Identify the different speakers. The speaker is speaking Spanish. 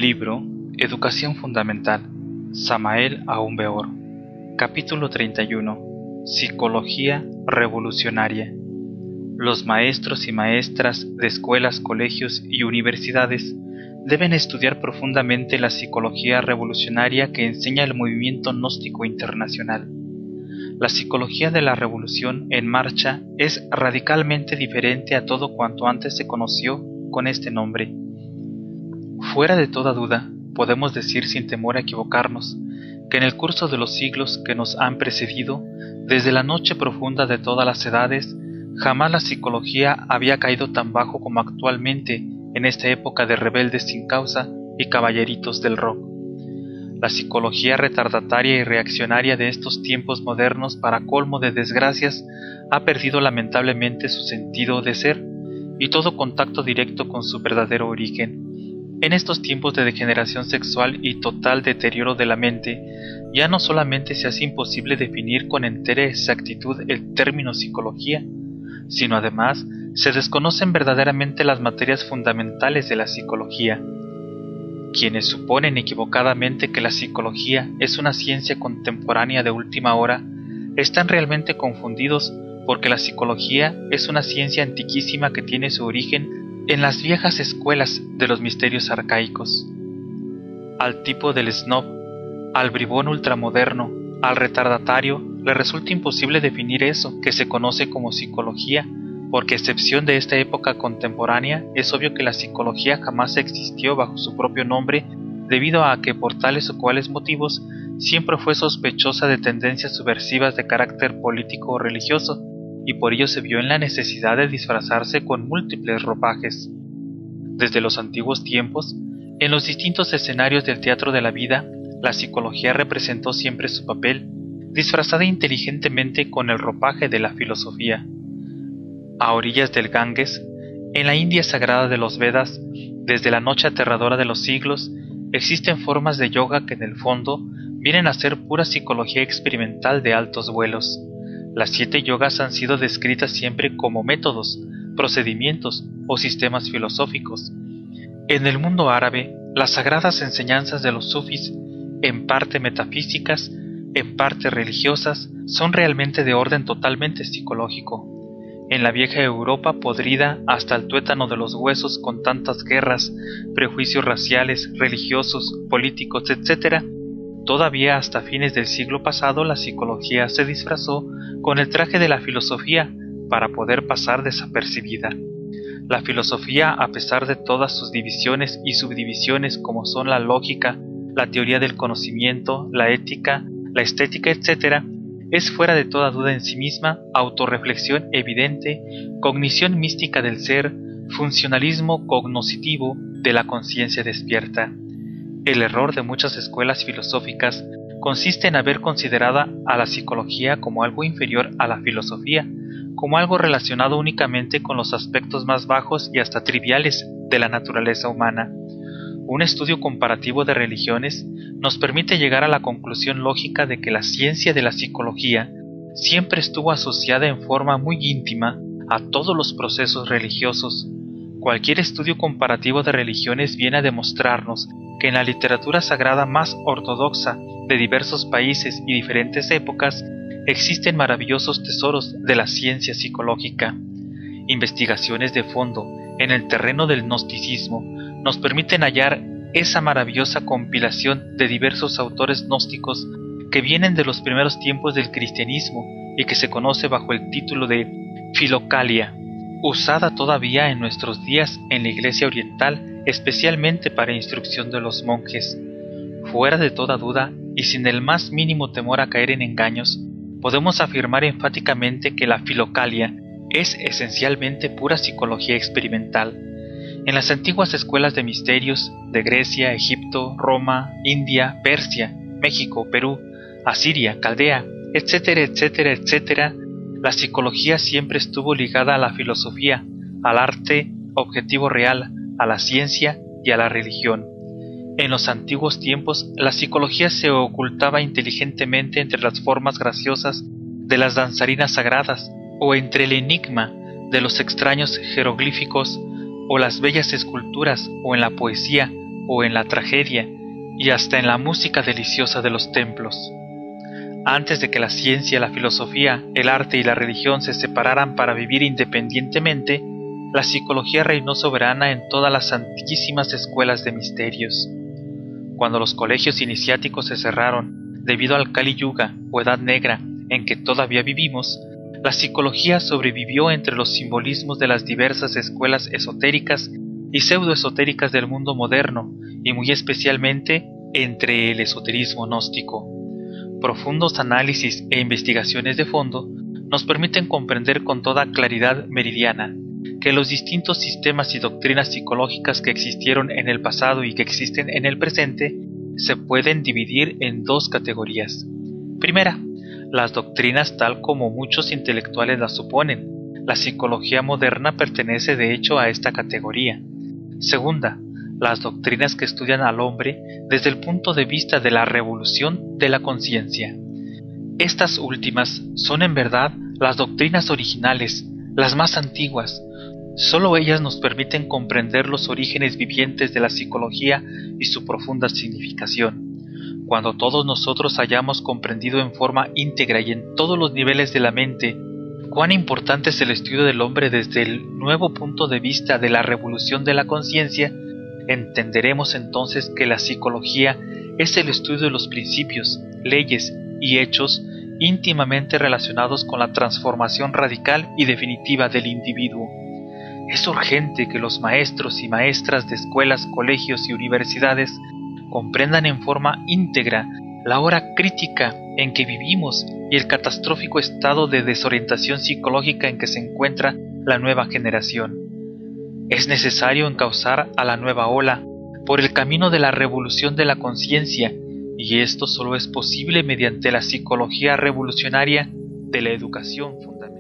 Speaker 1: Libro Educación Fundamental, Samael Aumbeor. Capítulo 31. Psicología revolucionaria. Los maestros y maestras de escuelas, colegios y universidades deben estudiar profundamente la psicología revolucionaria que enseña el movimiento gnóstico internacional. La psicología de la revolución en marcha es radicalmente diferente a todo cuanto antes se conoció con este nombre. Fuera de toda duda, podemos decir sin temor a equivocarnos, que en el curso de los siglos que nos han precedido, desde la noche profunda de todas las edades, jamás la psicología había caído tan bajo como actualmente en esta época de rebeldes sin causa y caballeritos del rock. La psicología retardataria y reaccionaria de estos tiempos modernos, para colmo de desgracias, ha perdido lamentablemente su sentido de ser y todo contacto directo con su verdadero origen. En estos tiempos de degeneración sexual y total deterioro de la mente, ya no solamente se hace imposible definir con entera exactitud el término psicología, sino además se desconocen verdaderamente las materias fundamentales de la psicología. Quienes suponen equivocadamente que la psicología es una ciencia contemporánea de última hora, están realmente confundidos, porque la psicología es una ciencia antiquísima que tiene su origen en las viejas escuelas de los misterios arcaicos. Al tipo del snob, al bribón ultramoderno, al retardatario, le resulta imposible definir eso que se conoce como psicología, porque a excepción de esta época contemporánea, es obvio que la psicología jamás existió bajo su propio nombre, debido a que por tales o cuales motivos siempre fue sospechosa de tendencias subversivas de carácter político o religioso, y por ello se vio en la necesidad de disfrazarse con múltiples ropajes. Desde los antiguos tiempos, en los distintos escenarios del teatro de la vida, la psicología representó siempre su papel, disfrazada inteligentemente con el ropaje de la filosofía. A orillas del Ganges, en la India sagrada de los Vedas, desde la noche aterradora de los siglos, existen formas de yoga que en el fondo vienen a ser pura psicología experimental de altos vuelos. Las 7 yogas han sido descritas siempre como métodos, procedimientos o sistemas filosóficos. En el mundo árabe, las sagradas enseñanzas de los sufis, en parte metafísicas, en parte religiosas, son realmente de orden totalmente psicológico. En la vieja Europa podrida hasta el tuétano de los huesos con tantas guerras, prejuicios raciales, religiosos, políticos, etc., todavía hasta fines del siglo pasado la psicología se disfrazó con el traje de la filosofía para poder pasar desapercibida. La filosofía, a pesar de todas sus divisiones y subdivisiones como son la lógica, la teoría del conocimiento, la ética, la estética, etc., es fuera de toda duda en sí misma autorreflexión evidente, cognición mística del ser, funcionalismo cognoscitivo de la conciencia despierta. El error de muchas escuelas filosóficas consiste en haber considerado a la psicología como algo inferior a la filosofía, como algo relacionado únicamente con los aspectos más bajos y hasta triviales de la naturaleza humana. Un estudio comparativo de religiones nos permite llegar a la conclusión lógica de que la ciencia de la psicología siempre estuvo asociada en forma muy íntima a todos los procesos religiosos. Cualquier estudio comparativo de religiones viene a demostrarnos que en la literatura sagrada más ortodoxa de diversos países y diferentes épocas existen maravillosos tesoros de la ciencia psicológica. Investigaciones de fondo en el terreno del gnosticismo nos permiten hallar esa maravillosa compilación de diversos autores gnósticos que vienen de los primeros tiempos del cristianismo y que se conoce bajo el título de Filocalia, usada todavía en nuestros días en la Iglesia Oriental, especialmente para instrucción de los monjes. Fuera de toda duda, y sin el más mínimo temor a caer en engaños, podemos afirmar enfáticamente que la Filocalia es esencialmente pura psicología experimental. En las antiguas escuelas de misterios de Grecia, Egipto, Roma, India, Persia, México, Perú, Asiria, Caldea, etcétera, etcétera, etcétera, la psicología siempre estuvo ligada a la filosofía, al arte objetivo real, a la ciencia y a la religión. En los antiguos tiempos, la psicología se ocultaba inteligentemente entre las formas graciosas de las danzarinas sagradas o entre el enigma de los extraños jeroglíficos o las bellas esculturas o en la poesía o en la tragedia, y hasta en la música deliciosa de los templos. Antes de que la ciencia, la filosofía, el arte y la religión se separaran para vivir independientemente, la psicología reinó soberana en todas las antiquísimas escuelas de misterios. Cuando los colegios iniciáticos se cerraron debido al Kali Yuga o Edad Negra en que todavía vivimos, la psicología sobrevivió entre los simbolismos de las diversas escuelas esotéricas y pseudoesotéricas del mundo moderno, y muy especialmente entre el esoterismo gnóstico. Profundos análisis e investigaciones de fondo nos permiten comprender con toda claridad meridiana que los distintos sistemas y doctrinas psicológicas que existieron en el pasado y que existen en el presente se pueden dividir en dos categorías. Primera, las doctrinas tal como muchos intelectuales las suponen. La psicología moderna pertenece de hecho a esta categoría. Segunda, las doctrinas que estudian al hombre desde el punto de vista de la revolución de la conciencia. Estas últimas son en verdad las doctrinas originales, las más antiguas. Solo ellas nos permiten comprender los orígenes vivientes de la psicología y su profunda significación. Cuando todos nosotros hayamos comprendido en forma íntegra y en todos los niveles de la mente cuán importante es el estudio del hombre desde el nuevo punto de vista de la revolución de la conciencia, entenderemos entonces que la psicología es el estudio de los principios, leyes y hechos íntimamente relacionados con la transformación radical y definitiva del individuo. Es urgente que los maestros y maestras de escuelas, colegios y universidades comprendan en forma íntegra la hora crítica en que vivimos y el catastrófico estado de desorientación psicológica en que se encuentra la nueva generación. Es necesario encauzar a la nueva ola por el camino de la revolución de la conciencia, y esto solo es posible mediante la psicología revolucionaria de la educación fundamental.